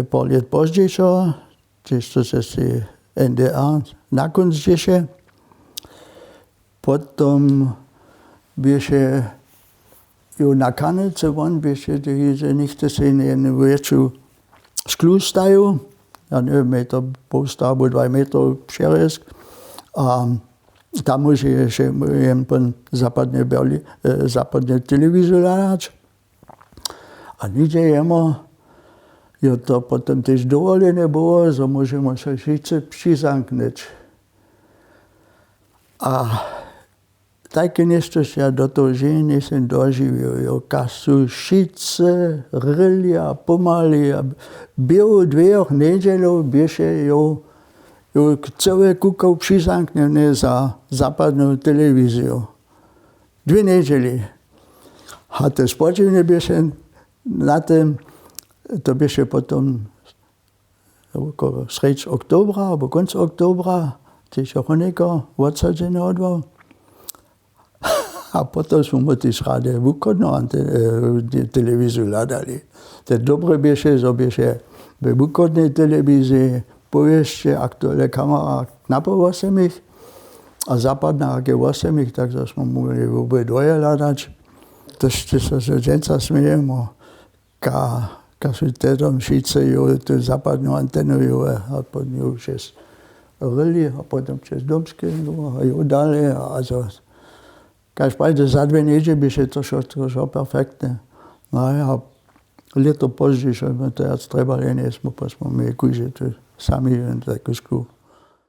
pár let pozdějšo, to se si NDR nakončíše. Potom běže jo na kanece, on běže, že nechce si jen větší sklu stají, já nevím, metr postavu, 2 metry přeresk. A tam může ještě jen pan západní televizi hledat. A nikde jemu, jo to potom tež dovolené bylo, že můžeme se všichni přizanknout. A taky něco já do toho ženy jsem doživil, jo, kasu všichni rili a pomali a bylo 2 nedělů, běže, jo, celé kukał přizanknutý za západnou televizi. 2 neděli. A to spočívně běže na tom, to běže potom okolo střed oktobra, nebo konc oktobra, když Honecker odsazený odval. A potom jsme mu ty rádi vůkodnou televizi hledali. To dobré běže, že běže ve vůkodné televizi, pověště, aktuálně kamera knapo 8 a západná je 8, takže jsme mohli vůbec dvoje hledat. To se dženca smijeme, když tam všichni tu západnou antenu a potom přes Rili a potom přes Domské a dále. Každopádně za 2 neděle by se to šlo perfektně. No a leto později jsme to jak trebali, jsme měli kůže sami jen takovou sklu.